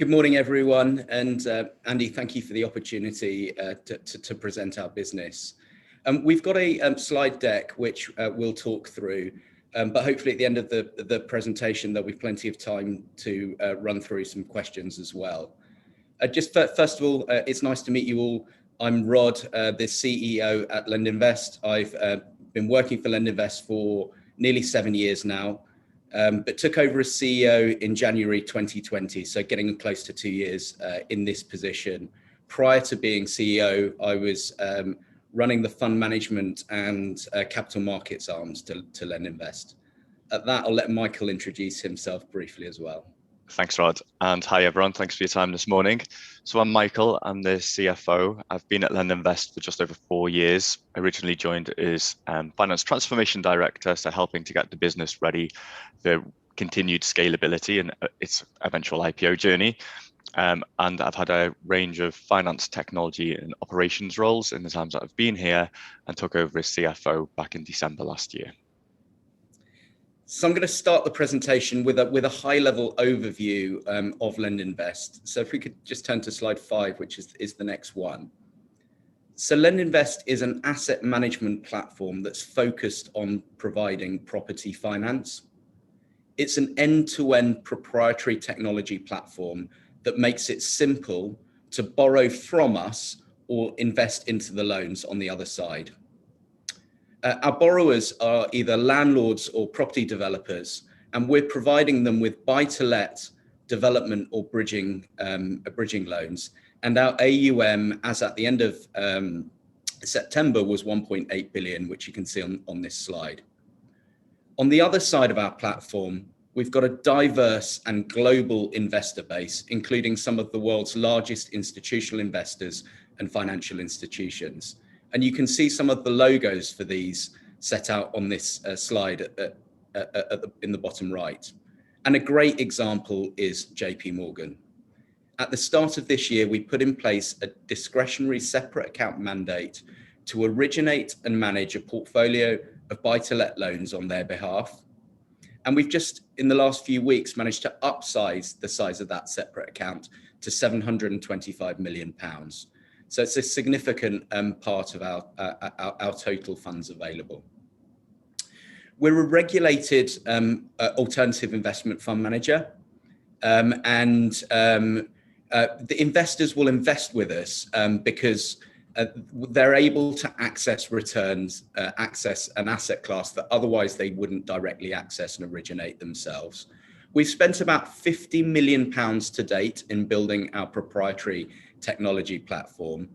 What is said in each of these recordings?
Good morning, everyone. And Andy, thank you for the opportunity to present our business. We've got a slide deck which we'll talk through, but hopefully at the end of the presentation, there'll be plenty of time to run through some questions as well. Just first of all, it's nice to meet you all. I'm Rod, the CEO at LendInvest. I've been working for LendInvest for nearly 7 years now. But took over as CEO in January 2020, so getting close to 2 years in this position. Prior to being CEO, I was running the fund management and capital markets arms to LendInvest. At that, I'll let Michael introduce himself briefly as well. Thanks, Rod. And hi, everyone. Thanks for your time this morning. So I'm Michael. I'm the CFO. I've been at LendInvest for just over 4 years. I originally joined as Finance Transformation Director, so helping to get the business ready for continued scalability and its eventual IPO journey. And I've had a range of finance, technology, and operations roles in the times that I've been here, and took over as CFO back in December last year. So I'm going to start the presentation with a high-level overview of LendInvest. So if we could just turn to slide 5, which is the next one. So LendInvest is an asset management platform that's focused on providing property finance. It's an end-to-end proprietary technology platform that makes it simple to borrow from us or invest into the loans on the other side. Our borrowers are either landlords or property developers, and we're providing them with buy-to-let, development or bridging loans. And our AUM, as at the end of September, was 1.8 billion, which you can see on this slide. On the other side of our platform, we've got a diverse and global investor base, including some of the world's largest institutional investors and financial institutions. And you can see some of the logos for these set out on this slide in the bottom right. And a great example is JP Morgan. At the start of this year, we put in place a discretionary separate account mandate to originate and manage a portfolio of buy-to-let loans on their behalf. And we've just, in the last few weeks, managed to upsize the size of that separate account to £725 million. So it's a significant part of our total funds available. We're a regulated alternative investment fund manager, and the investors will invest with us because they're able to access returns, access an asset class that otherwise they wouldn't directly access and originate themselves. We've spent about £50 million to date in building our proprietary technology platform.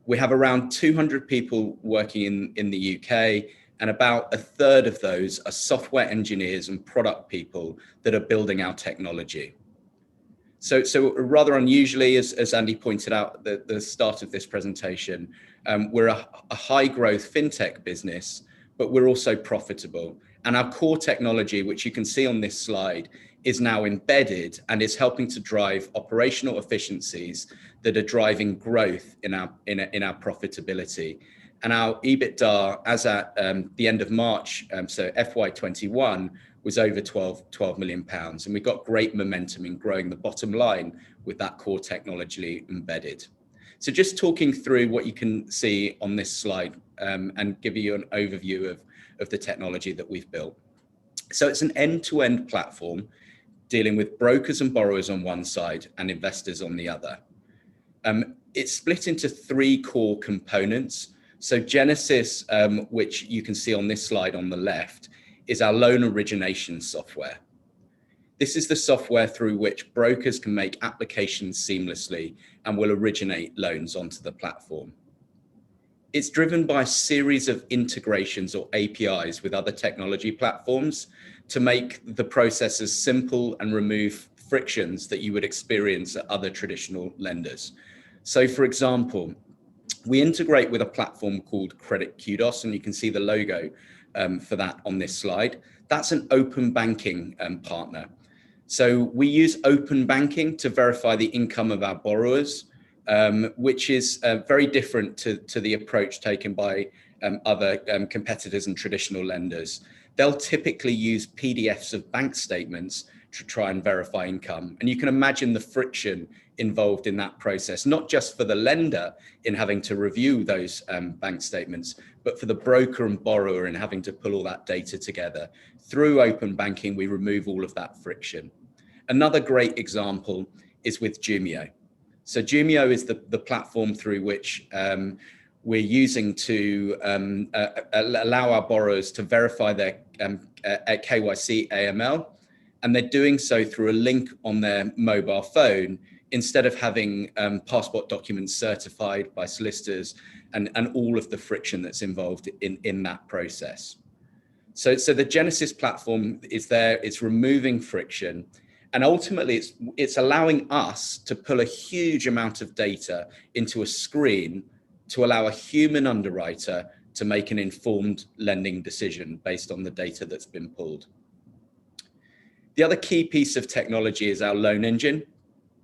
We have around 200 people working in the UK, and about a third of those are software engineers and product people that are building our technology. So rather unusually, as Andy pointed out at the start of this presentation, we're a high growth fintech business, but we're also profitable. And our core technology, which you can see on this slide, is now embedded and is helping to drive operational efficiencies that are driving growth in our profitability. And our EBITDA, as at the end of March, so FY21, was over 12 million pounds. And we've got great momentum in growing the bottom line with that core technology embedded. So just talking through what you can see on this slide and give you an overview of the technology that we've built. So it's an end-to-end platform dealing with brokers and borrowers on one side and investors on the other. It's split into 3 core components. So Genesis, which you can see on this slide on the left, is our loan origination software. This is the software through which brokers can make applications seamlessly and will originate loans onto the platform. It's driven by a series of integrations or APIs with other technology platforms to make the process as simple and remove frictions that you would experience at other traditional lenders. So for example, we integrate with a platform called Credit Kudos, and you can see the logo for that on this slide. That's an open banking partner. So we use open banking to verify the income of our borrowers, which is very different to the approach taken by other competitors and traditional lenders. They'll typically use PDFs of bank statements try and verify income. And you can imagine the friction involved in that process, not just for the lender in having to review those bank statements, but for the broker and borrower in having to pull all that data together. Through open banking, we remove all of that friction. Another great example is with Jumio. So Jumio is the platform through which we're using to allow our borrowers to verify their KYC AML, and they're doing so through a link on their mobile phone instead of having passport documents certified by solicitors and all of the friction that's involved in that process. So the Genesis platform is there, it's removing friction, and ultimately it's allowing us to pull a huge amount of data into a screen to allow a human underwriter to make an informed lending decision based on the data that's been pulled. The other key piece of technology is our loan engine,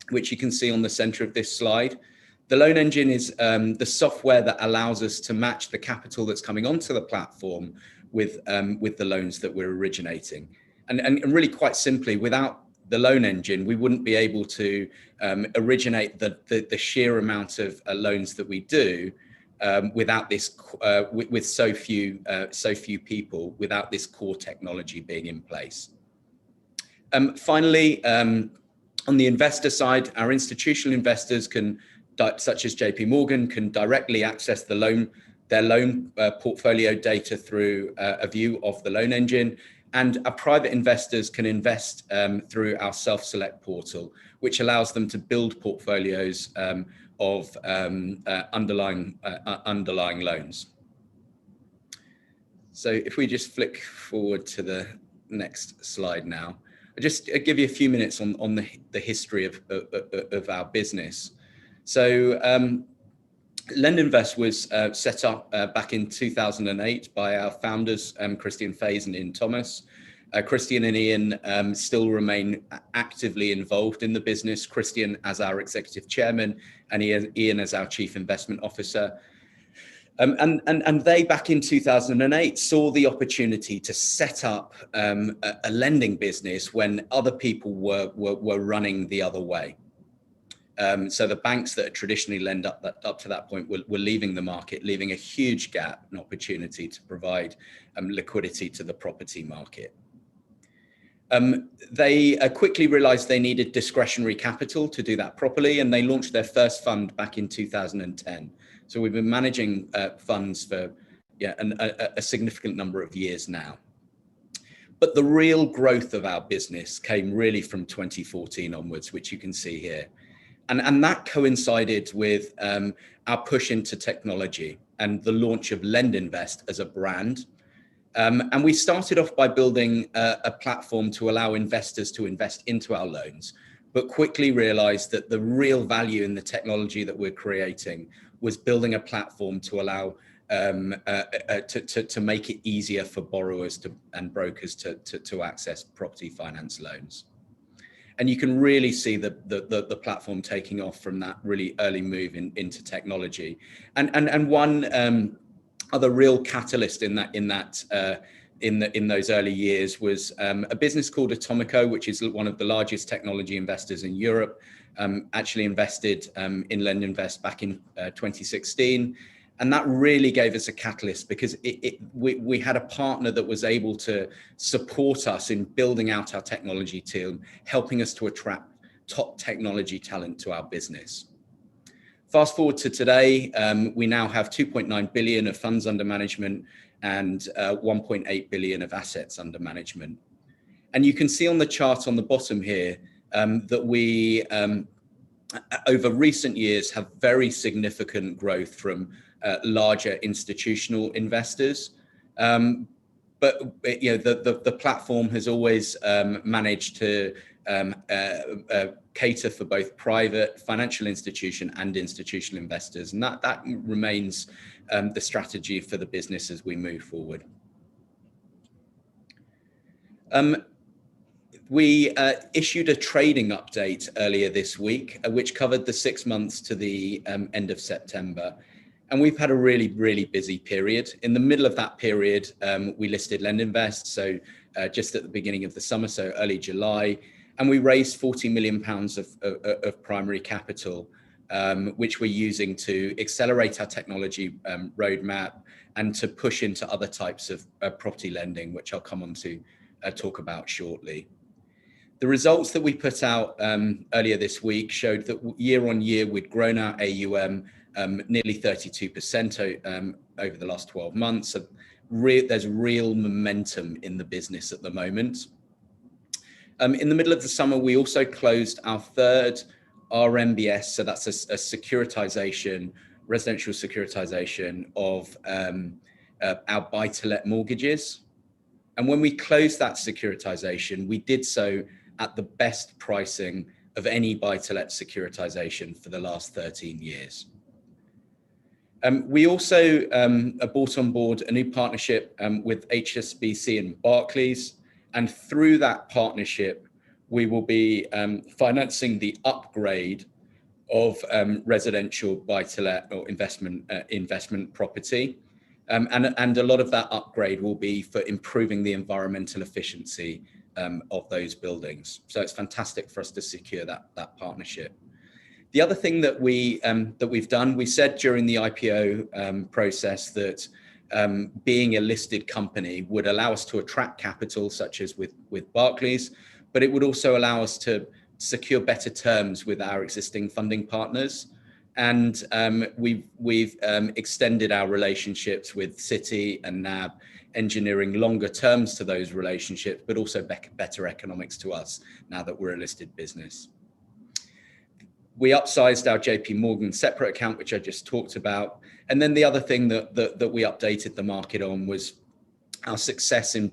which you can see on the center of this slide. The loan engine is the software that allows us to match the capital that's coming onto the platform with the loans that we're originating. And really quite simply, without the loan engine, we wouldn't be able to originate the sheer amount of loans that we do without this, with so few people, without this core technology being in place. Finally, on the investor side, our institutional investors can, such as JP Morgan, can directly access their loan portfolio data through a view of the loan engine. And our private investors can invest through our self-select portal, which allows them to build portfolios of underlying loans. So if we just flick forward to the next slide now, I'll just give you a few minutes on the history of our business. So LendInvest was set up back in 2008 by our founders, Christian Fays and Ian Thomas. Christian and Ian still remain actively involved in the business, Christian as our executive chairman and Ian as our chief investment officer. And they, back in 2008, saw the opportunity to set up a lending business when other people were running the other way. So the banks that traditionally lend up to that point were leaving the market, leaving a huge gap, an opportunity to provide liquidity to the property market. They quickly realized they needed discretionary capital to do that properly, and they launched their first fund back in 2010. So we've been managing funds for a significant number of years now. But the real growth of our business came really from 2014 onwards, which you can see here. And that coincided with our push into technology and the launch of LendInvest as a brand. And we started off by building a platform to allow investors to invest into our loans, but quickly realized that the real value in the technology that we're creating was building a platform to allow to make it easier for borrowers and brokers to access property finance loans. And you can really see the platform taking off from that really early move into technology. And one other real catalyst in those early years was a business called Atomico, which is one of the largest technology investors in Europe. Actually invested in LendInvest back in 2016. And that really gave us a catalyst because we had a partner that was able to support us in building out our technology team, helping us to attract top technology talent to our business. Fast forward to today, we now have 2.9 billion of funds under management and 1.8 billion of assets under management. And you can see on the chart on the bottom here that we, over recent years, have very significant growth from larger institutional investors. But the platform has always managed to cater for both private financial institution and institutional investors. And that remains the strategy for the business as we move forward. We issued a trading update earlier this week, which covered the 6 months to the end of September. And we've had a really, really busy period. In the middle of that period, we listed LendInvest, so just at the beginning of the summer, so early July. And we raised £40 million of primary capital, which we're using to accelerate our technology roadmap and to push into other types of property lending, which I'll come on to talk about shortly. The results that we put out earlier this week showed that year on year, we'd grown our AUM nearly 32% over the last 12 months. So there's real momentum in the business at the moment. In the middle of the summer, we also closed our third RMBS, so that's a securitization, residential securitization of our buy-to-let mortgages. And when we closed that securitization, we did so at the best pricing of any buy-to-let securitization for the last 13 years. We also brought on board a new partnership with HSBC and Barclays. And through that partnership, we will be financing the upgrade of residential buy-to-let or investment property. And a lot of that upgrade will be for improving the environmental efficiency of those buildings. So it's fantastic for us to secure that partnership. The other thing that we've done, we said during the IPO process that being a listed company would allow us to attract capital, such as with Barclays, but it would also allow us to secure better terms with our existing funding partners. And we've extended our relationships with Citi and NAB, engineering longer terms to those relationships, but also better economics to us now that we're a listed business. We upsized our JP Morgan separate account, which I just talked about. And then the other thing that we updated the market on was our success in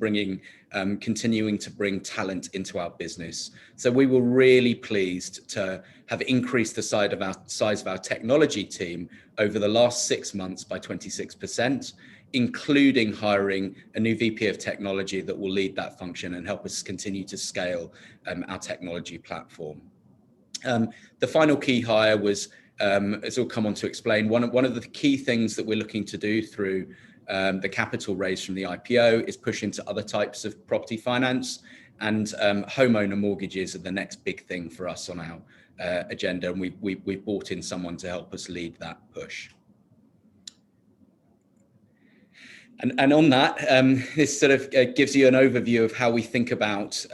continuing to bring talent into our business. So we were really pleased to have increased the size of our technology team over the last 6 months by 26%, including hiring a new VP of technology that will lead that function and help us continue to scale our technology platform. The final key hire was, as I'll come on to explain, one of the key things that we're looking to do through the capital raise from the IPO is push into other types of property finance, and homeowner mortgages are the next big thing for us on our agenda, and we've brought in someone to help us lead that push. And on that, this sort of gives you an overview of how we think about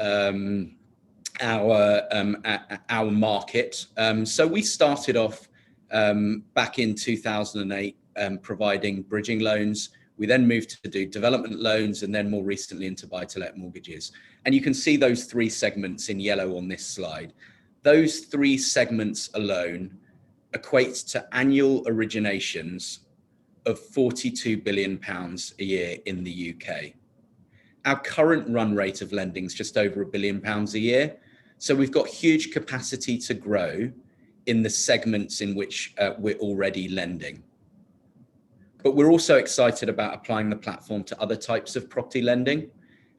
our market. So we started off back in 2008 providing bridging loans. We then moved to do development loans, and then more recently into buy-to-let mortgages. And you can see those three segments in yellow on this slide. Those three segments alone equate to annual originations of £42 billion a year in the UK. Our current run rate of lending is just over £1 billion a year. So we've got huge capacity to grow in the segments in which we're already lending. But we're also excited about applying the platform to other types of property lending.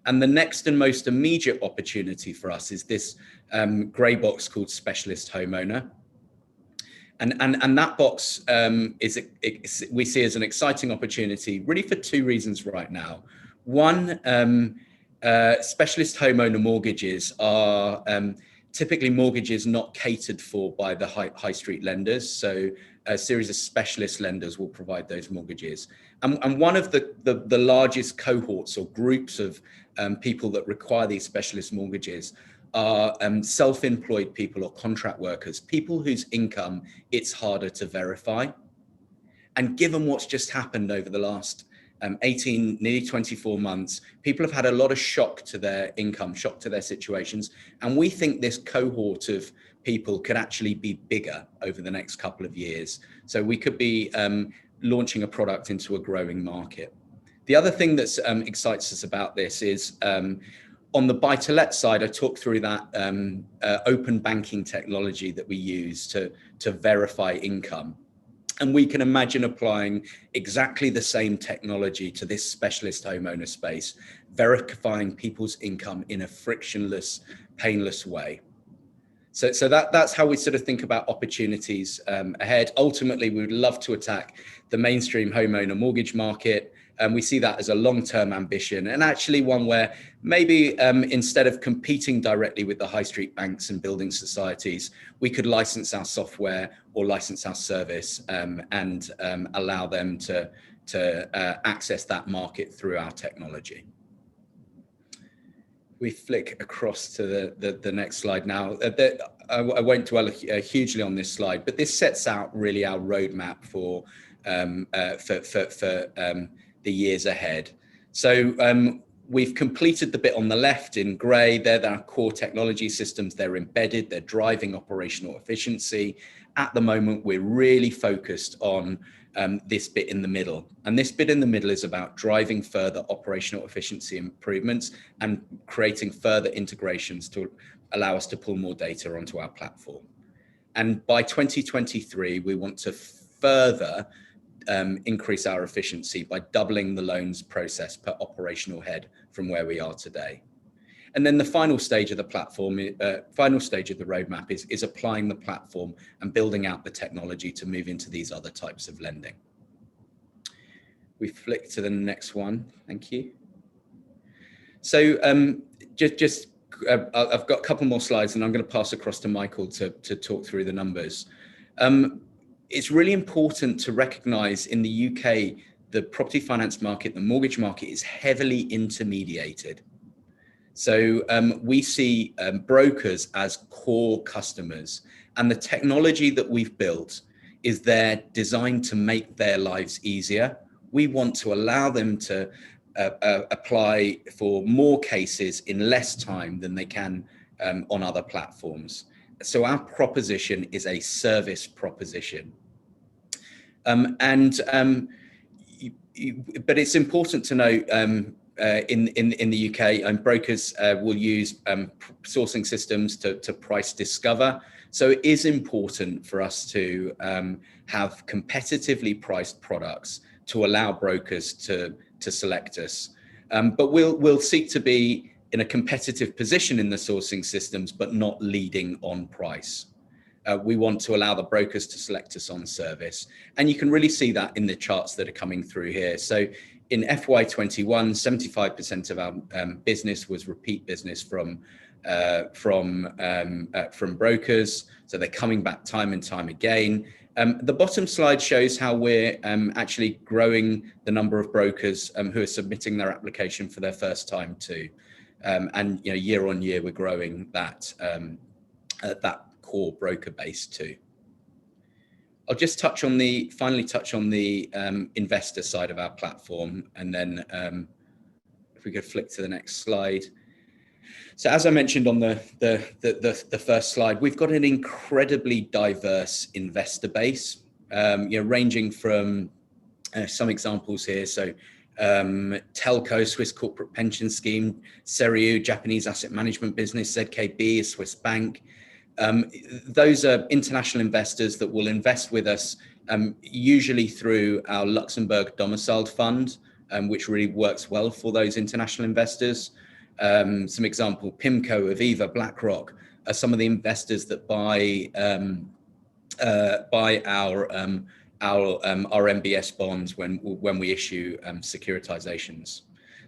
And the next and most immediate opportunity for us is this grey box called specialist homeowner. And that box we see as an exciting opportunity really for two reasons right now. One, specialist homeowner mortgages are typically mortgages not catered for by the high street lenders. So a series of specialist lenders will provide those mortgages. And one of the largest cohorts or groups of people that require these specialist mortgages are self-employed people or contract workers, people whose income it's harder to verify. And given what's just happened over the last 18, nearly 24 months, people have had a lot of shock to their income, shock to their situations. And we think this cohort of people could actually be bigger over the next couple of years. So we could be launching a product into a growing market. The other thing that excites us about this is on the buy-to-let side, I talked through that open banking technology that we use to verify income. And we can imagine applying exactly the same technology to this specialist homeowner space, verifying people's income in a frictionless, painless way. So that's how we sort of think about opportunities ahead. Ultimately, we would love to attack the mainstream homeowner mortgage market. And we see that as a long-term ambition, and actually one where maybe instead of competing directly with the high street banks and building societies, we could license our software or license our service and allow them to access that market through our technology. We flick across to the next slide now. I won't dwell hugely on this slide, but this sets out really our roadmap for the years ahead. So we've completed the bit on the left in grey. They're our core technology systems. They're embedded. They're driving operational efficiency. At the moment, we're really focused on this bit in the middle. And this bit in the middle is about driving further operational efficiency improvements and creating further integrations to allow us to pull more data onto our platform. And by 2023, we want to further increase our efficiency by doubling the loans processed per operational head from where we are today. And then the final stage of the platform, final stage of the roadmap is applying the platform and building out the technology to move into these other types of lending. We flick to the next one. Thank you. So I've got a couple more slides and I'm going to pass across to Michael to talk through the numbers. It's really important to recognize in the UK, the property finance market, the mortgage market is heavily intermediated. So we see brokers as core customers, and the technology that we've built is there designed to make their lives easier. We want to allow them to apply for more cases in less time than they can on other platforms. So our proposition is a service proposition. But it's important to note in the UK, brokers will use sourcing systems to price discover. So it is important for us to have competitively priced products to allow brokers to select us. But we'll seek to be in a competitive position in the sourcing systems, but not leading on price. We want to allow the brokers to select us on service. And you can really see that in the charts that are coming through here. So in FY21, 75% of our business was repeat business from brokers. So they're coming back time and time again. The bottom slide shows how we're actually growing the number of brokers who are submitting their application for their first time too. And year on year, we're growing that core broker base too. I'll just finally touch on the investor side of our platform, and then if we could flick to the next slide. So as I mentioned on the first slide, we've got an incredibly diverse investor base, ranging from some examples here. So Telco, Swiss Corporate Pension Scheme, Seriu, Japanese asset management business, ZKB, a Swiss bank. Those are international investors that will invest with us, usually through our Luxembourg domiciled fund, which really works well for those international investors. Some example, PIMCO, Aviva, BlackRock are some of the investors that buy our MBS bonds when we issue securitizations.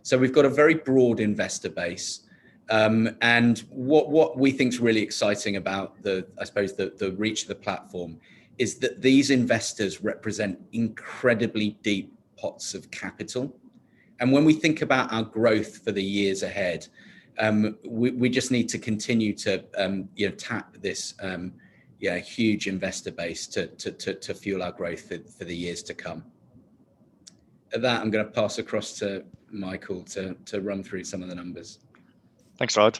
So we've got a very broad investor base. And what we think is really exciting about the reach of the platform is that these investors represent incredibly deep pots of capital. And when we think about our growth for the years ahead, we just need to continue to tap this huge investor base to fuel our growth for the years to come. At that, I'm going to pass across to Michael to run through some of the numbers. Thanks, Rod.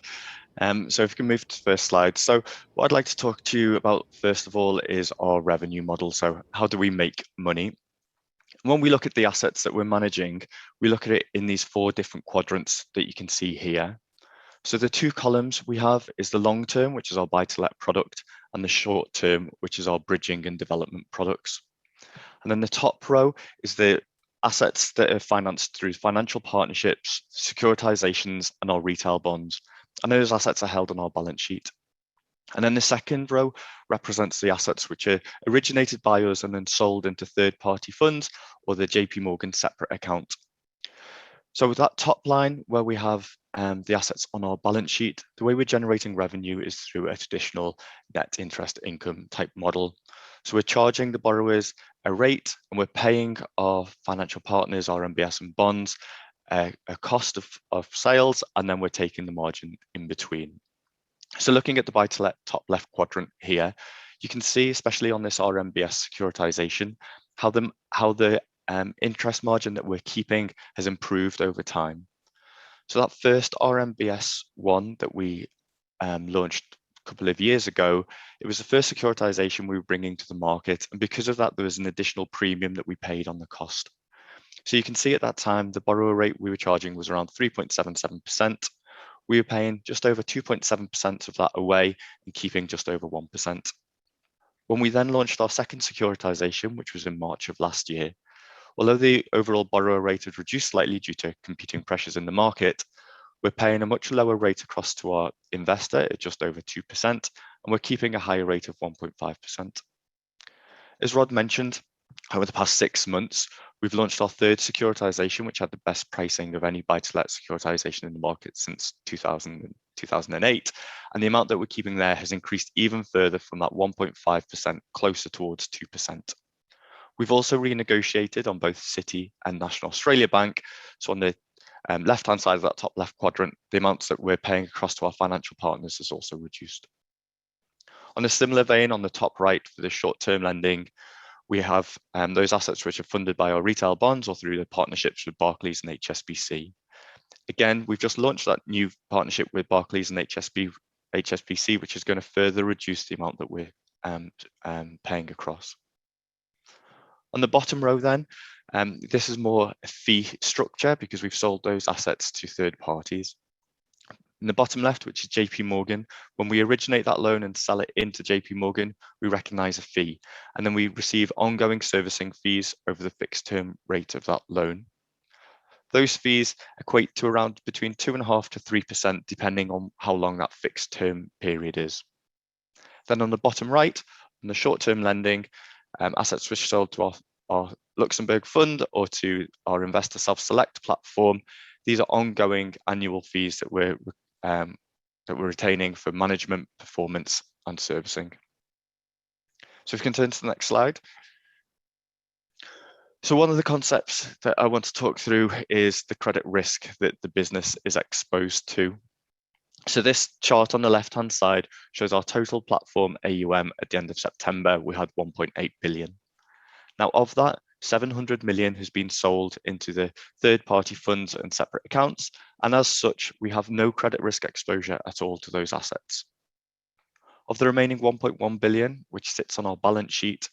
So if you can move to the first slide. So what I'd like to talk to you about, first of all, is our revenue model. So how do we make money? When we look at the assets that we're managing, we look at it in these 4 different quadrants that you can see here. So the 2 columns we have is the long term, which is our buy-to-let product, and the short term, which is our bridging and development products. And then the top row is the assets that are financed through financial partnerships, securitizations, and our retail bonds. And those assets are held on our balance sheet. And then the second row represents the assets which are originated by us and then sold into third-party funds or the JP Morgan separate account. So with that top line where we have the assets on our balance sheet, the way we're generating revenue is through a traditional net interest income type model. So we're charging the borrowers a rate and we're paying our financial partners, our MBS and bonds, a cost of sales, and then we're taking the margin in between. So looking at the buy-to-let top left quadrant here, you can see, especially on this RMBS securitization, how the interest margin that we're keeping has improved over time. So that first RMBS one that we launched a couple of years ago, it was the first securitization we were bringing to the market. And because of that, there was an additional premium that we paid on the cost. So you can see at that time, the borrower rate we were charging was around 3.77%. We were paying just over 2.7% of that away and keeping just over 1%. When we then launched our second securitization, which was in March of last year, although the overall borrower rate had reduced slightly due to competing pressures in the market, we're paying a much lower rate across to our investor at just over 2%, and we're keeping a higher rate of 1.5%. As Rod mentioned, over the past 6 months, we've launched our third securitization, which had the best pricing of any buy-to-let securitization in the market since 2008. And the amount that we're keeping there has increased even further from that 1.5% closer towards 2%. We've also renegotiated on both Citi and National Australia Bank. So on the left-hand side of that top left quadrant, the amounts that we're paying across to our financial partners has also reduced. On a similar vein, on the top right for the short-term lending, we have those assets which are funded by our retail bonds or through the partnerships with Barclays and HSBC. Again, we've just launched that new partnership with Barclays and HSBC, which is going to further reduce the amount that we're paying across. On the bottom row then, this is more a fee structure because we've sold those assets to third parties. In the bottom left, which is JP Morgan, when we originate that loan and sell it into JP Morgan, we recognize a fee, and then we receive ongoing servicing fees over the fixed term rate of that loan. Those fees equate to around between 2.5% to 3%, depending on how long that fixed term period is. Then on the bottom right, on the short-term lending, assets which are sold to our Luxembourg fund or to our investor self-select platform, these are ongoing annual fees that we're retaining for management, performance, and servicing. So if you can turn to the next slide. So one of the concepts that I want to talk through is the credit risk that the business is exposed to. So this chart on the left-hand side shows our total platform AUM at the end of September. We had 1.8 billion. Now of that, 700 million has been sold into the third-party funds and separate accounts, and as such, we have no credit risk exposure at all to those assets. Of the remaining 1.1 billion, which sits on our balance sheet,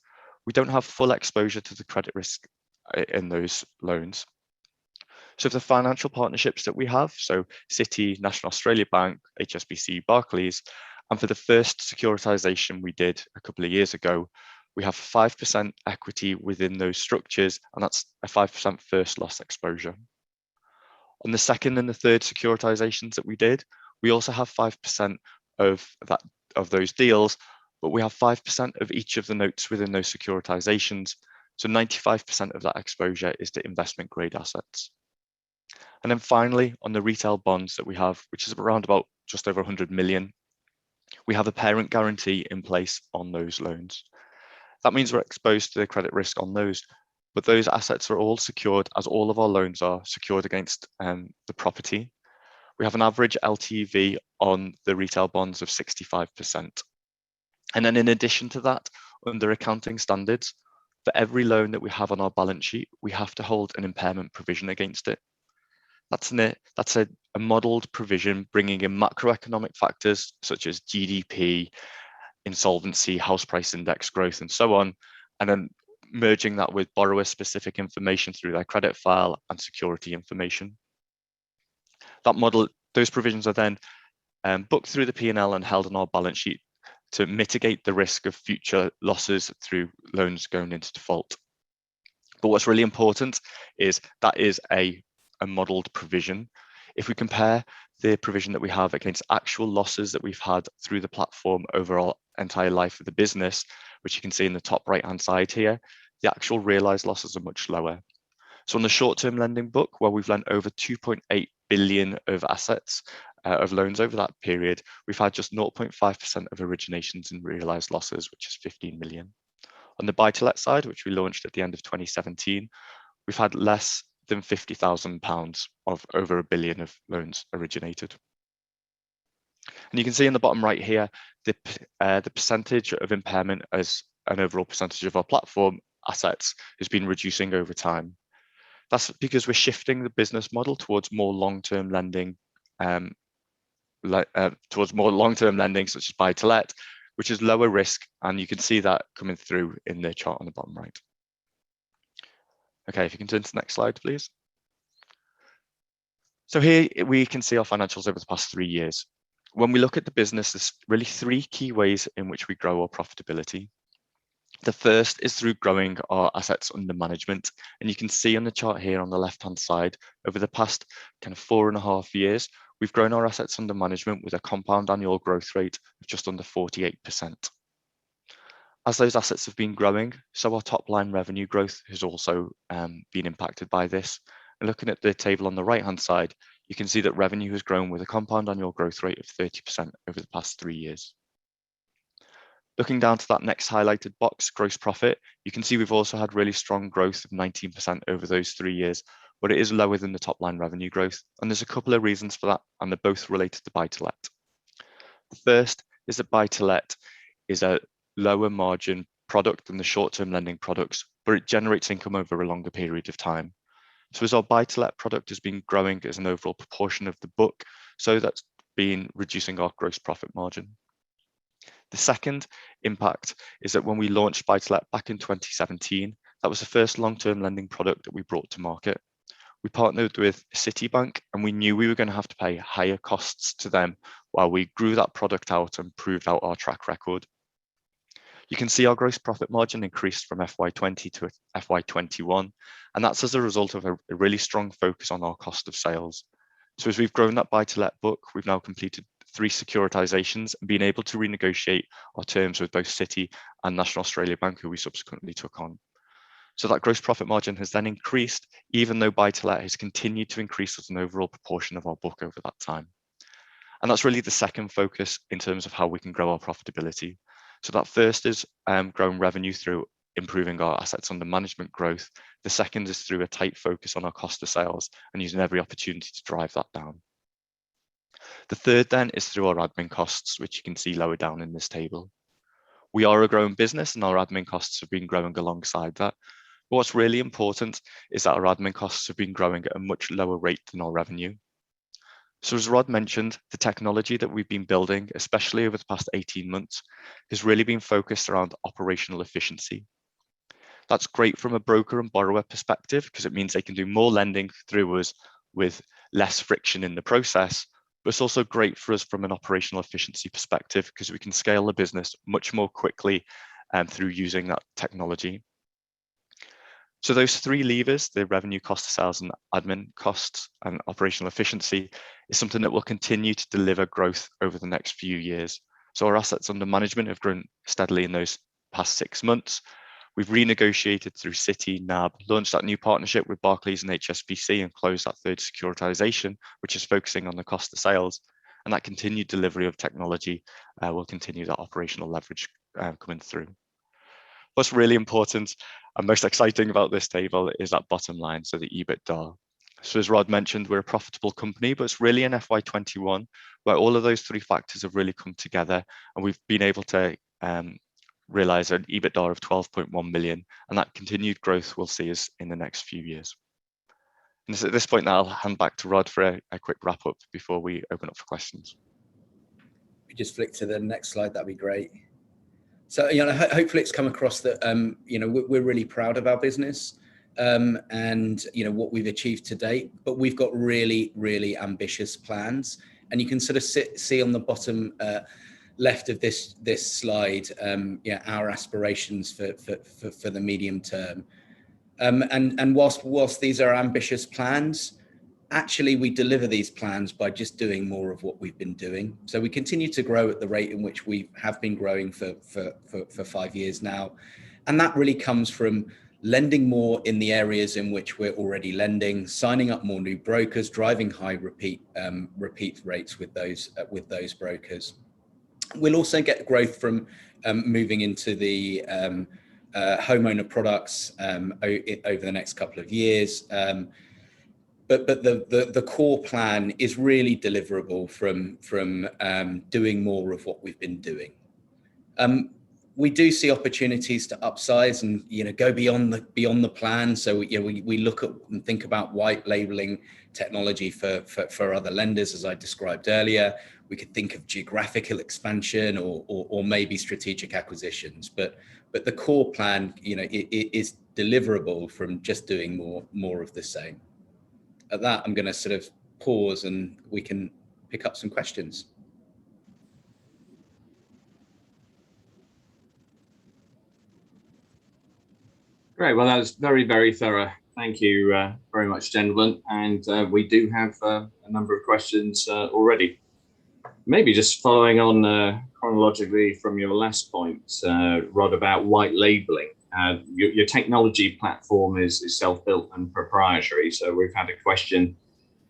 we don't have full exposure to the credit risk in those loans. So for the financial partnerships that we have, so Citi, National Australia Bank, HSBC, Barclays, and for the first securitization we did a couple of years ago, we have 5% equity within those structures, and that's a 5% first loss exposure. On the second and the third securitizations that we did, we also have 5% of those deals, but we have 5% of each of the notes within those securitizations. So 95% of that exposure is to investment grade assets. And then finally, on the retail bonds that we have, which is around about just over 100 million, we have a parent guarantee in place on those loans. That means we're exposed to the credit risk on those, but those assets are all secured, as all of our loans are secured against the property. We have an average LTV on the retail bonds of 65%. And then in addition to that, under accounting standards, for every loan that we have on our balance sheet, we have to hold an impairment provision against it. That's a modeled provision bringing in macroeconomic factors such as GDP, insolvency, house price index growth, and so on, and then merging that with borrower-specific information through their credit file and security information. That model, those provisions are then booked through the P&L and held on our balance sheet to mitigate the risk of future losses through loans going into default. But what's really important is that is a modeled provision. If we compare the provision that we have against actual losses that we've had through the platform over our entire life of the business, which you can see in the top right-hand side here, the actual realized losses are much lower. So on the short-term lending book, where we've lent over 2.8 billion of assets of loans over that period, we've had just 0.5% of originations and realised losses, which is 15 million. On the buy-to-let side, which we launched at the end of 2017, we've had less than £50,000 of over £1 billion of loans originated. And you can see in the bottom right here, the percentage of impairment as an overall percentage of our platform assets has been reducing over time. That's because we're shifting the business model towards more long-term lending, such as buy-to-let, which is lower risk, and you can see that coming through in the chart on the bottom right. Okay, if you can turn to the next slide, please. So here we can see our financials over the past 3 years. When we look at the business, there's really 3 key ways in which we grow our profitability. The first is through growing our assets under management. And you can see on the chart here on the left-hand side, over the past kind of 4.5 years, we've grown our assets under management with a compound annual growth rate of just under 48%. As those assets have been growing, so our top line revenue growth has also been impacted by this. And looking at the table on the right-hand side, you can see that revenue has grown with a compound annual growth rate of 30% over the past 3 years. Looking down to that next highlighted box, gross profit, you can see we've also had really strong growth of 19% over those 3 years, but it is lower than the top line revenue growth. And there's a couple of reasons for that, and they're both related to buy-to-let. The first is that buy-to-let is a lower margin product than the short-term lending products, but it generates income over a longer period of time. So as our buy-to-let product has been growing as an overall proportion of the book, so that's been reducing our gross profit margin. The second impact is that when we launched buy-to-let back in 2017, that was the first long-term lending product that we brought to market. We partnered with Citibank, and we knew we were going to have to pay higher costs to them while we grew that product out and proved out our track record. You can see our gross profit margin increased from FY20 to FY21, and that's as a result of a really strong focus on our cost of sales. So as we've grown that buy-to-let book, we've now completed 3 securitizations and been able to renegotiate our terms with both Citi and National Australia Bank, who we subsequently took on. So that gross profit margin has then increased, even though buy-to-let has continued to increase as an overall proportion of our book over that time. And that's really the second focus in terms of how we can grow our profitability. So that first is growing revenue through improving our assets under management growth. The second is through a tight focus on our cost of sales and using every opportunity to drive that down. The third then is through our admin costs, which you can see lower down in this table. We are a growing business and our admin costs have been growing alongside that. But what's really important is that our admin costs have been growing at a much lower rate than our revenue. So as Rod mentioned, the technology that we've been building, especially over the past 18 months, has really been focused around operational efficiency. That's great from a broker and borrower perspective because it means they can do more lending through us with less friction in the process. But it's also great for us from an operational efficiency perspective because we can scale the business much more quickly through using that technology. So those 3 levers, the revenue, cost of sales and admin costs and operational efficiency, is something that will continue to deliver growth over the next few years. So our assets under management have grown steadily in those past 6 months. We've renegotiated through Citi, NAB, launched that new partnership with Barclays and HSBC and closed that 3rd securitization, which is focusing on the cost of sales. And that continued delivery of technology will continue that operational leverage coming through. What's really important and most exciting about this table is that bottom line, so the EBITDA. So as Rod mentioned, we're a profitable company, but it's really in FY21 where all of those 3 factors have really come together and we've been able to realize an EBITDA of 12.1 million, and that continued growth we'll see us in the next few years. And at this point now, I'll hand back to Rod for a quick wrap up before we open up for questions. If you just flick to the next slide, that'd be great. So, hopefully it's come across that, we're really proud of our business and, what we've achieved to date, but we've got really, really ambitious plans. And you can sort of see on the bottom left of this slide, our aspirations for the medium term. And whilst these are ambitious plans, actually we deliver these plans by just doing more of what we've been doing. So we continue to grow at the rate in which we have been growing for 5 years now. And that really comes from lending more in the areas in which we're already lending, signing up more new brokers, driving high repeat rates with those brokers. We'll also get growth from moving into the homeowner products over the next couple of years. But the core plan is really deliverable from doing more of what we've been doing. We do see opportunities to upsize and go beyond the plan. So we look at and think about white labeling technology for other lenders, as I described earlier. We could think of geographical expansion or maybe strategic acquisitions. But the core plan, is deliverable from just doing more of the same. At that, I'm going to sort of pause and we can pick up some questions. Great. Well, that was very, very thorough. Thank you very much, gentlemen. And we do have a number of questions already. Maybe just following on chronologically from your last point, Rod, about white labeling. Your technology platform is self-built and proprietary. So we've had a question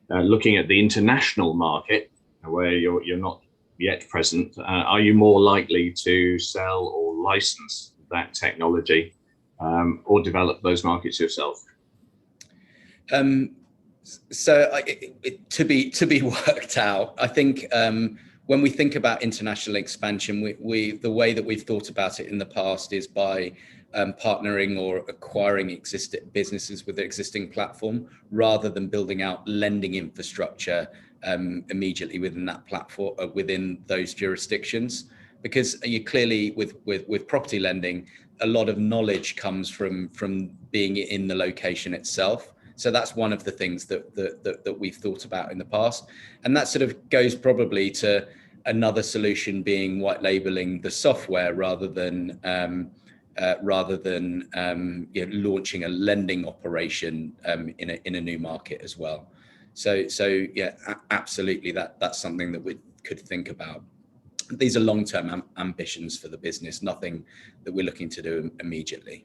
looking at the international market where you're not yet present. Are you more likely to sell or license that technology? Or develop those markets yourself? So to be worked out. I think when we think about international expansion, the way that we've thought about it in the past is by partnering or acquiring existing businesses with the existing platform, rather than building out lending infrastructure immediately within that platform, within those jurisdictions. Because you clearly, with property lending, a lot of knowledge comes from being in the location itself. So that's one of the things that we've thought about in the past, and that sort of goes probably to another solution being white labeling the software rather than launching a lending operation in a new market as well. So yeah, absolutely, that's something that we could think about. These are long-term ambitions for the business, nothing that we're looking to do immediately.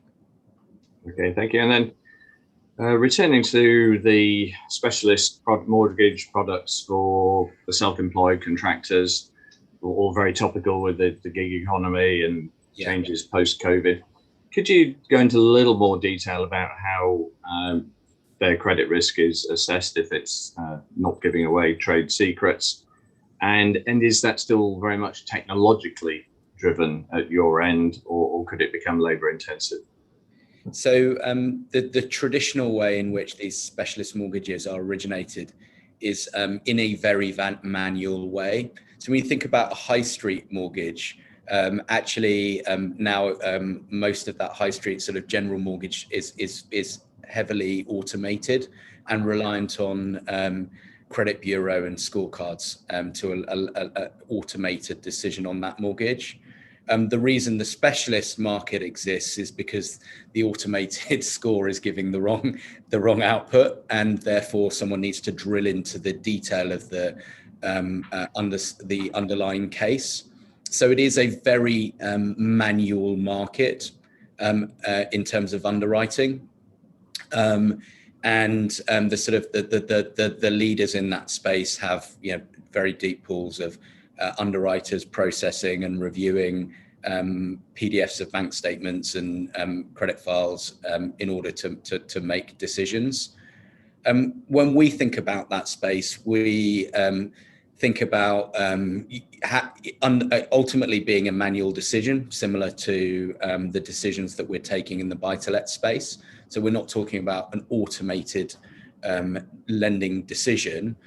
Okay, thank you. And then returning to the specialist mortgage products for the self-employed contractors, all very topical with the gig economy and changes post-COVID. Could you go into a little more detail about how their credit risk is assessed if it's not giving away trade secrets? And is that still very much technologically driven at your end, or could it become labor intensive? So the traditional way in which these specialist mortgages are originated is in a very manual way. So when you think about a high street mortgage, now most of that high street sort of general mortgage is heavily automated and reliant on credit bureau and scorecards to an automated decision on that mortgage. The reason the specialist market exists is because the automated score is giving the wrong output, and therefore someone needs to drill into the detail of the underlying case. So it is a very manual market in terms of underwriting. And the sort of the leaders in that space have very deep pools of underwriters processing and reviewing PDFs of bank statements and credit files in order to make decisions. When we think about that space, we think about ultimately being a manual decision, similar to the decisions that we're taking in the buy-to-let space. So we're not talking about an automated lending decision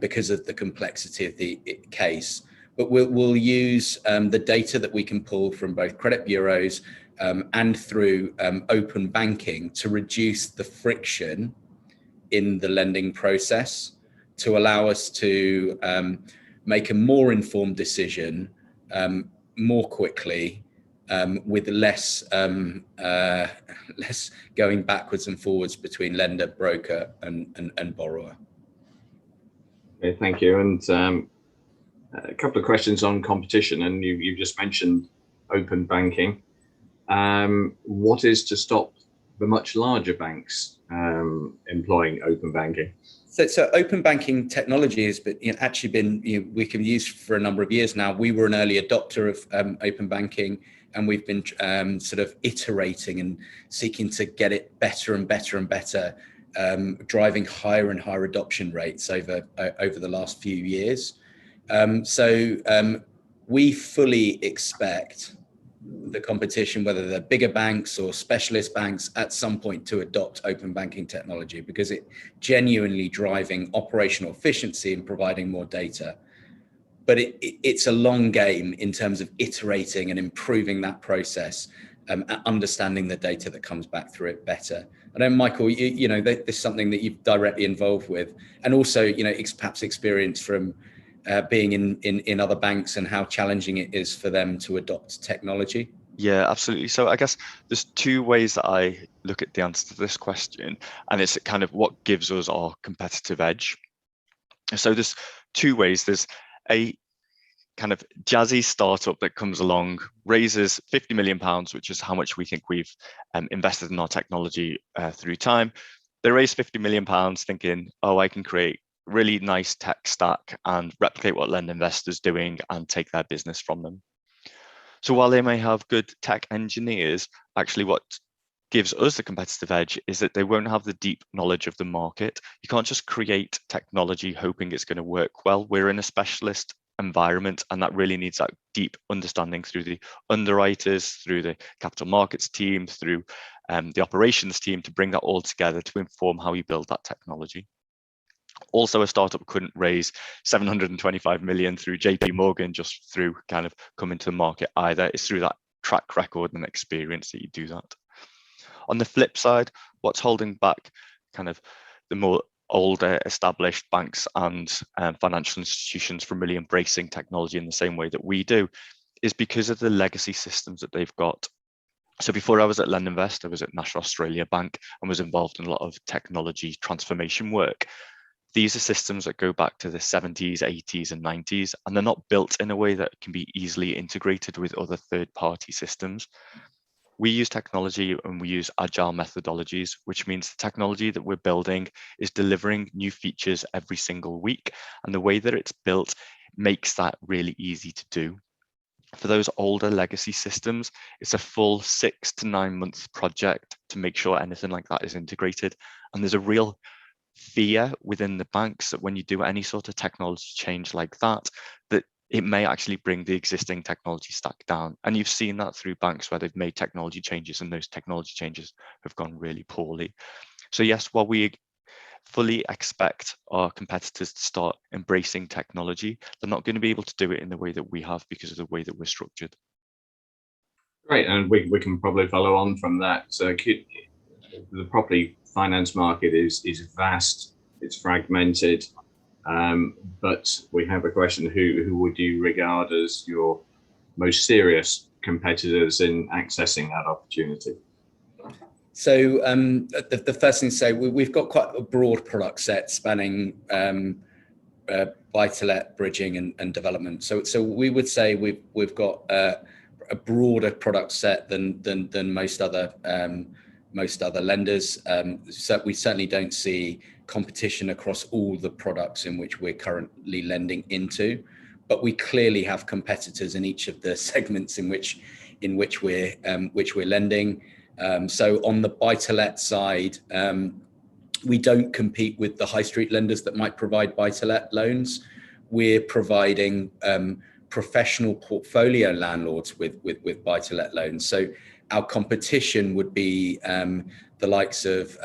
because of the complexity of the case, but we'll use the data that we can pull from both credit bureaus and through open banking to reduce the friction in the lending process, to allow us to make a more informed decision more quickly, with less going backwards and forwards between lender, broker, and borrower. Okay, thank you. And a couple of questions on competition, and you just mentioned open banking. What is to stop the much larger banks employing open banking? So open banking technology has been, actually been, we can use for a number of years now. We were an early adopter of open banking, and we've been sort of iterating and seeking to get it better and better and better, driving higher and higher adoption rates over the last few years. We fully expect the competition, whether they're bigger banks or specialist banks, at some point to adopt open banking technology, because it genuinely driving operational efficiency and providing more data. But it's a long game in terms of iterating and improving that process, understanding the data that comes back through it better. I know, Michael, this is something that you've directly involved with, and also, perhaps experience from being in other banks and how challenging it is for them to adopt technology. Yeah, absolutely. So I guess there's two ways that I look at the answer to this question, and it's kind of what gives us our competitive edge. So there's two ways. There's a kind of jazzy startup that comes along, raises £50 million, which is how much we think we've invested in our technology through time. They raise £50 million thinking, oh, I can create really nice tech stack and replicate what LendInvest is doing and take their business from them. So while they may have good tech engineers, actually what gives us the competitive edge is that they won't have the deep knowledge of the market. You can't just create technology hoping it's going to work well. We're in a specialist environment, and that really needs that deep understanding through the underwriters, through the capital markets team, through the operations team, to bring that all together to inform how you build that technology. Also, a startup couldn't raise 725 million through JP Morgan just through kind of coming to the market either. It's through that track record and experience that you do that. On the flip side, what's holding back kind of the more older established banks and financial institutions from really embracing technology in the same way that we do is because of the legacy systems that they've got. So before I was at LendInvest, I was at National Australia Bank and was involved in a lot of technology transformation work. These are systems that go back to the 70s, 80s, and 90s, and they're not built in a way that can be easily integrated with other third-party systems. We use technology and we use agile methodologies, which means the technology that we're building is delivering new features every single week. And the way that it's built makes that really easy to do. For those older legacy systems, it's a full 6 to 9 month project to make sure anything like that is integrated. And there's a real fear within the banks that when you do any sort of technology change like that, that it may actually bring the existing technology stack down. And you've seen that through banks where they've made technology changes and those technology changes have gone really poorly. So yes, while we fully expect our competitors to start embracing technology, they're not going to be able to do it in the way that we have because of the way that we're structured. Great, and we can probably follow on from that. So the property finance market is vast, it's fragmented, but we have a question: who would you regard as your most serious competitors in accessing that opportunity? So the first thing to say, we've got quite a broad product set spanning buy-to-let, bridging, and development. So we would say we've got a broader product set than most other lenders. So we certainly don't see competition across all the products in which we're currently lending into, but we clearly have competitors in each of the segments in which we're lending. So on the buy-to-let side, we don't compete with the high street lenders that might provide buy-to-let loans. We're providing professional portfolio landlords with buy-to-let loans. So our competition would be the likes of,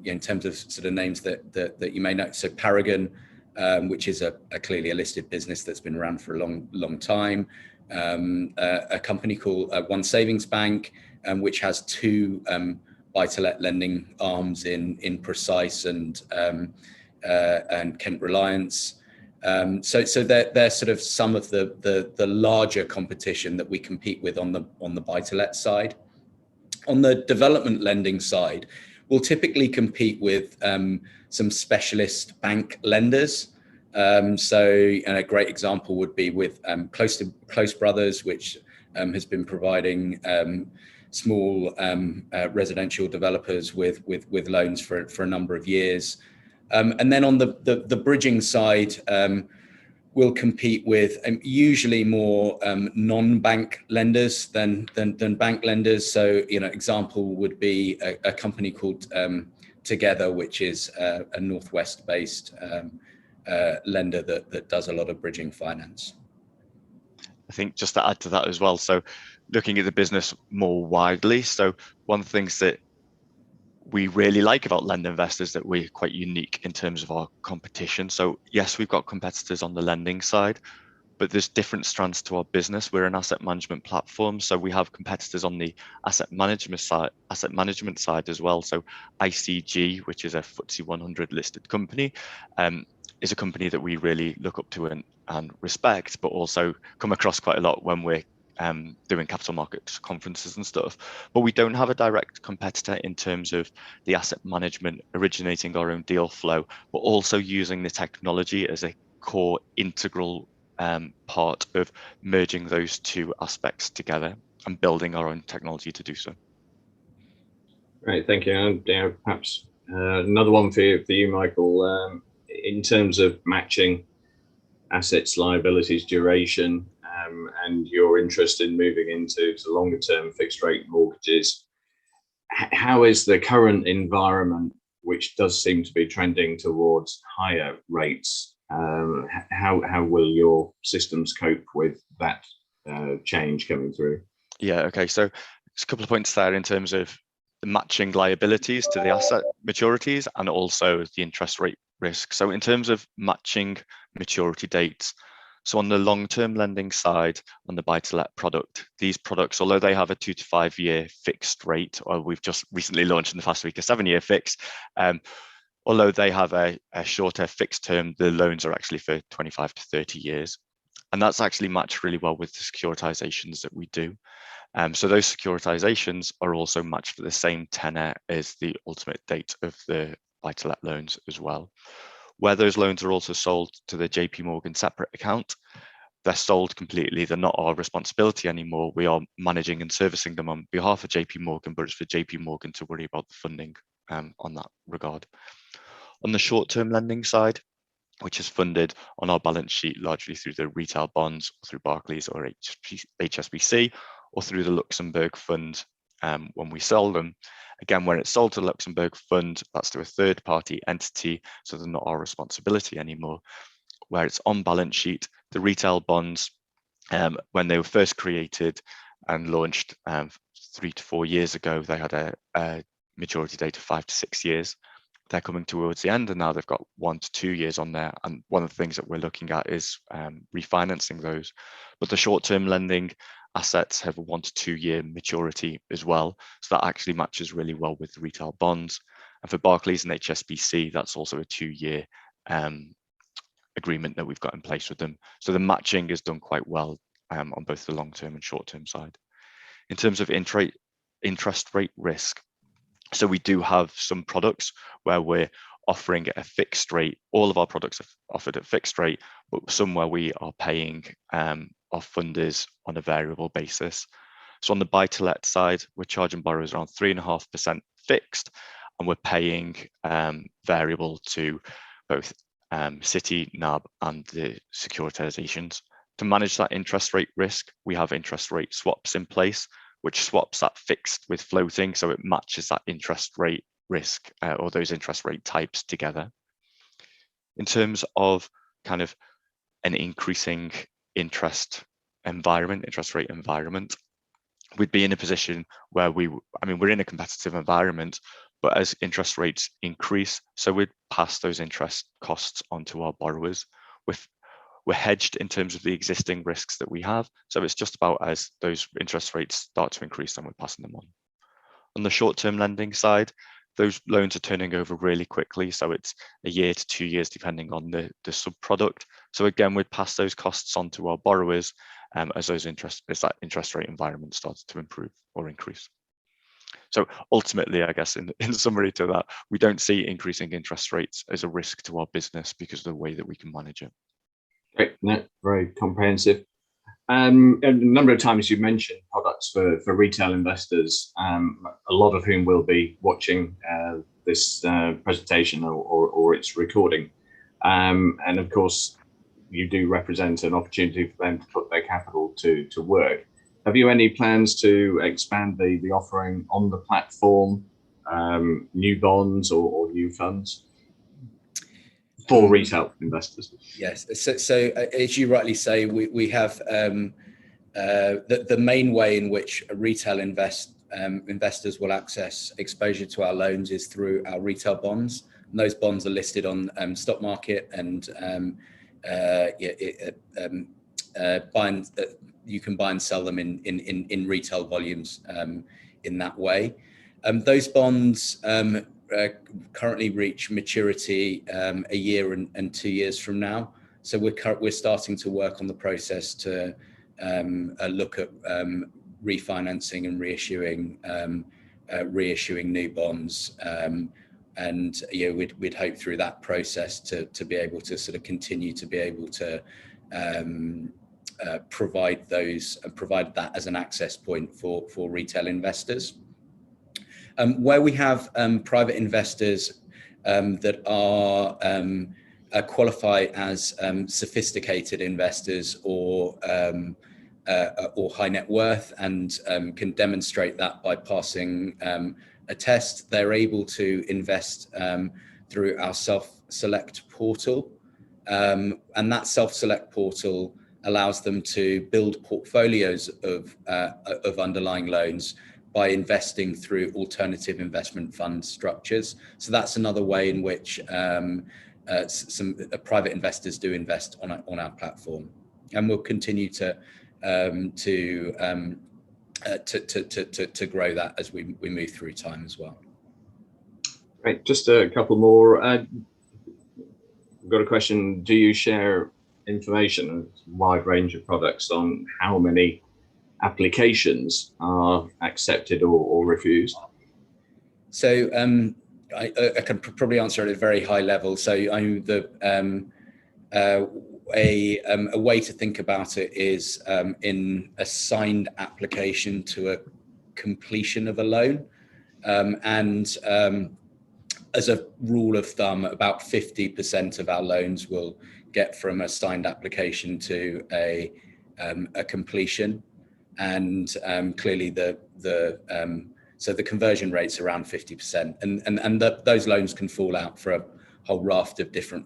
in terms of sort of names that you may know. So Paragon, which is a clearly a listed business that's been around for a long time. A company called One Savings Bank, which has two buy-to-let lending arms in Precise and Kent Reliance. So they're sort of some of the larger competition that we compete with on the buy-to-let side. On the development lending side, we'll typically compete with some specialist bank lenders. So a great example would be with Close Brothers, which has been providing small residential developers with loans for a number of years. And then on the bridging side, we'll compete with usually more non-bank lenders than bank lenders. So, example would be a company called Together, which is a Northwest-based lender that does a lot of bridging finance. I think just to add to that as well, so looking at the business more widely, so one of the things that we really like about LendInvest is that we're quite unique in terms of our competition. So yes, we've got competitors on the lending side, but there's different strands to our business. We're an asset management platform, so we have competitors on the asset management side as well. So ICG, which is a FTSE 100 listed company, is a company that we really look up to and respect, but also come across quite a lot when we're doing capital markets conferences and stuff. But we don't have a direct competitor in terms of the asset management, originating our own deal flow, but also using the technology as a core integral part of merging those two aspects together and building our own technology to do so. Great, thank you. And perhaps another one for you, Michael. In terms of matching assets, liabilities, duration, and your interest in moving into longer term fixed rate mortgages, how is the current environment, which does seem to be trending towards higher rates? How will your systems cope with that change coming through? Yeah, okay. So there's a couple of points there in terms of the matching liabilities to the asset maturities and also the interest rate risk. So in terms of matching maturity dates, so on the long-term lending side, on the buy-to-let product, these products, although they have a 2 to 5 year fixed rate, or we've just recently launched in the past week a 7-year fix, although they have a shorter fixed term, the loans are actually for 25 to 30 years. And that's actually matched really well with the securitizations that we do. So those securitizations are also matched for the same tenor as the ultimate date of the buy-to-let loans as well. Where those loans are also sold to the JP Morgan separate account, they're sold completely. They're not our responsibility anymore. We are managing and servicing them on behalf of JP Morgan, but it's for JP Morgan to worry about the funding on that regard. On the short-term lending side, which is funded on our balance sheet largely through the retail bonds, or through Barclays or HSBC, or through the Luxembourg fund when we sell them. Again, when it's sold to the Luxembourg fund, that's to a third-party entity, so they're not our responsibility anymore. Where it's on balance sheet, the retail bonds, when they were first created and launched 3 to 4 years ago, they had a maturity date of 5 to 6 years. They're coming towards the end, and now they've got 1 to 2 years on there. And one of the things that we're looking at is refinancing those. But the short-term lending assets have a 1 to 2 year maturity as well. So that actually matches really well with the retail bonds. And for Barclays and HSBC, that's also a 2-year agreement that we've got in place with them. So the matching is done quite well on both the long-term and short-term side. In terms of interest rate risk, so we do have some products where we're offering a fixed rate. All of our products are offered at fixed rate, but some where we are paying our funders on a variable basis. So on the buy-to-let side, we're charging borrowers around 3.5% fixed, and we're paying variable to both Citi, NAB, and the securitizations. To manage that interest rate risk, we have interest rate swaps in place, which swaps that fixed with floating, so it matches that interest rate risk or those interest rate types together. In terms of kind of an increasing interest rate environment, we'd be in a position where we're in a competitive environment, but as interest rates increase, so we'd pass those interest costs onto our borrowers. We're hedged in terms of the existing risks that we have. So it's just about as those interest rates start to increase, then we're passing them on. On the short-term lending side, those loans are turning over really quickly. So it's a year to 2 years, depending on the sub-product. So again, we'd pass those costs on to our borrowers as that interest rate environment starts to improve or increase. So ultimately, I guess in summary to that, we don't see increasing interest rates as a risk to our business because of the way that we can manage it. Great, no, very comprehensive. A number of times you mentioned product products for retail investors, a lot of whom will be watching this presentation or its recording. And of course, you do represent an opportunity for them to put their capital to work. Have you any plans to expand the offering on the platform, new bonds or new funds for retail investors? Yes. So as you rightly say, we have the main way in which retail investors will access exposure to our loans is through our retail bonds. And those bonds are listed on stock market, and you can buy and sell them in retail volumes in that way. Those bonds currently reach maturity a year and 2 years from now. So we're starting to work on the process to look at refinancing and reissuing new bonds. And we'd hope through that process to be able to sort of continue to be able to provide that as an access point for retail investors. Where we have private investors that qualify as sophisticated investors or high net worth and can demonstrate that by passing a test, they're able to invest through our self-select portal. And that self-select portal allows them to build portfolios of underlying loans by investing through alternative investment fund structures. So that's another way in which some private investors do invest on our platform, and we'll continue to grow that as we move through time as well. Great. Just a couple more. I've got a question. Do you share information, a wide range of products, on how many applications are accepted or refused? So I can probably answer at a very high level. So a way to think about it is in a signed application to a completion of a loan, and as a rule of thumb, about 50% of our loans will get from a signed application to a completion, and clearly so the conversion rate's around 50%, and those loans can fall out for a whole raft of different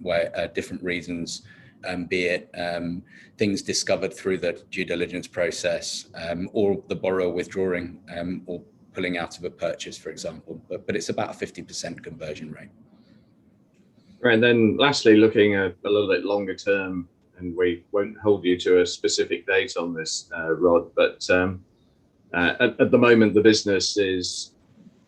reasons, be it things discovered through the due diligence process, or the borrower withdrawing or pulling out of a purchase, for example. But it's about a 50% conversion rate. Right, and then lastly, looking at a little bit longer term, and we won't hold you to a specific date on this, Rod, but at the moment the business is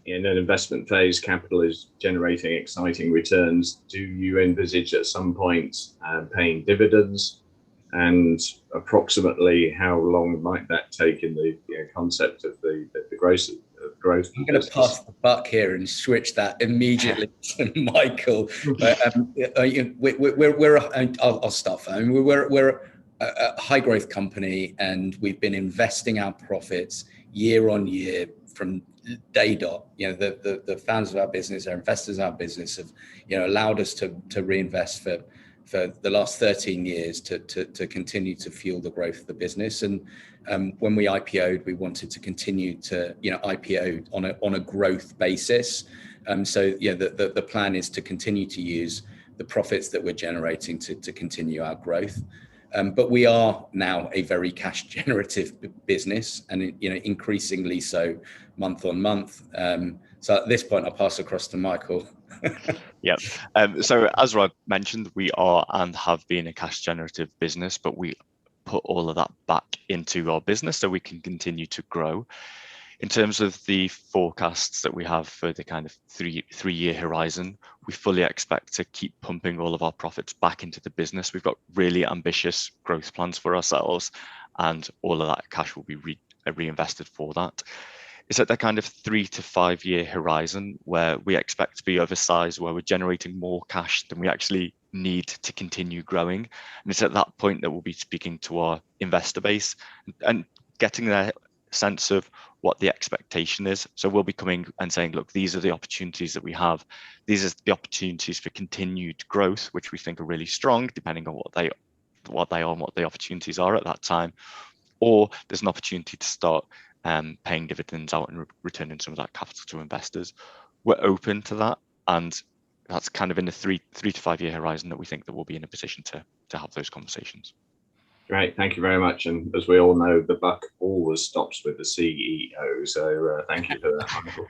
in an investment phase, capital is generating exciting returns. Do you envisage at some point paying dividends, and approximately how long might that take in the concept of the growth? I'm going to pass the buck here and switch that immediately to Michael. I'll start. We're a high growth company, and we've been investing our profits year on year from day dot. The founders of our business, our investors in our business, have allowed us to reinvest for the last 13 years to continue to fuel the growth of the business. And when we IPO'd, we wanted to continue to IPO on a growth basis. So the plan is to continue to use the profits that we're generating to continue our growth. But we are now a very cash generative business, and increasingly so month on month. So at this point, I'll pass across to Michael. Yeah. So as Rod mentioned, we are and have been a cash generative business, but we put all of that back into our business so we can continue to grow. In terms of the forecasts that we have for the kind of three-year horizon, we fully expect to keep pumping all of our profits back into the business. We've got really ambitious growth plans for ourselves, and all of that cash will be reinvested for that. It's at that kind of 3 to 5 year horizon where we expect to be oversized, where we're generating more cash than we actually need to continue growing. And it's at that point that we'll be speaking to our investor base and getting their sense of what the expectation is. So we'll be coming and saying, look, these are the opportunities that we have. These are the opportunities for continued growth, which we think are really strong, depending on what they are and what the opportunities are at that time. Or there's an opportunity to start paying dividends out and returning some of that capital to investors. We're open to that, and that's kind of in the three to 5 year horizon that we think that we'll be in a position to have those conversations. Great, thank you very much. And as we all know, the buck always stops with the CEO. So thank you for that, Michael.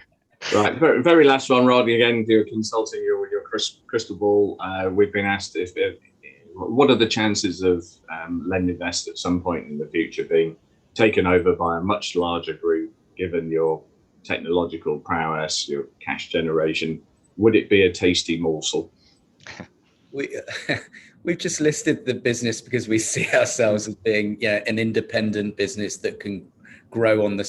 Right, very last one, Rod. Again, you're consulting your crystal ball. We've been asked what are the chances of LendInvest at some point in the future being taken over by a much larger group, given your technological prowess, your cash generation? Would it be a tasty morsel? We've just listed the business because we see ourselves as being an independent business that can grow on the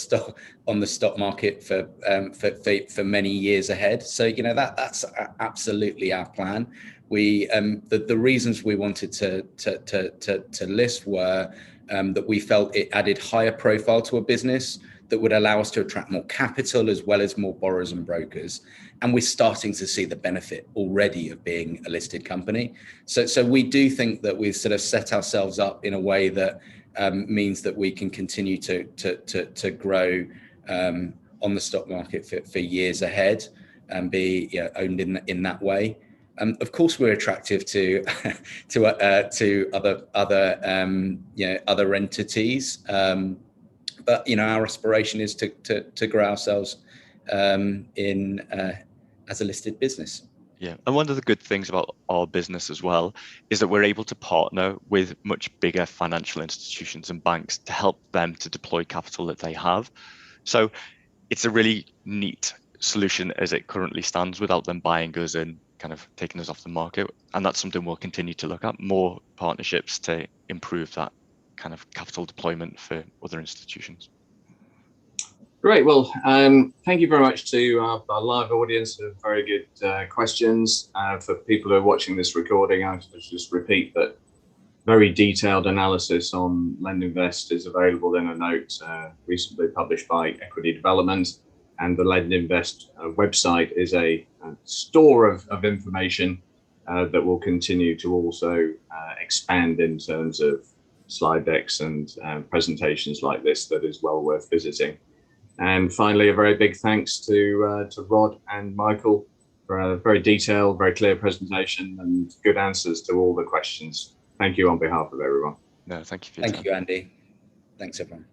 stock market for many years ahead. So that's absolutely our plan. The reasons we wanted to list were that we felt it added higher profile to a business that would allow us to attract more capital as well as more borrowers and brokers. And we're starting to see the benefit already of being a listed company. So we do think that we've sort of set ourselves up in a way that means that we can continue to grow on the stock market for years ahead and be owned in that way. Of course, we're attractive to other entities. But our aspiration is to grow ourselves as a listed business. Yeah, and one of the good things about our business as well is that we're able to partner with much bigger financial institutions and banks to help them to deploy capital that they have. So it's a really neat solution as it currently stands, without them buying us and kind of taking us off the market. And that's something we'll continue to look at, more partnerships to improve that kind of capital deployment for other institutions. Great. Well, thank you very much to our live audience for very good questions. For people who are watching this recording, I'll just repeat that very detailed analysis on LendInvest is available in a note recently published by Equity Development. And the LendInvest website is a store of information that will continue to also expand in terms of slide decks and presentations like this that is well worth visiting. And finally, a very big thanks to Rod and Michael for a very detailed, very clear presentation and good answers to all the questions. Thank you on behalf of everyone. No, thank you for your time. Thank you, Andy. Thanks, everyone.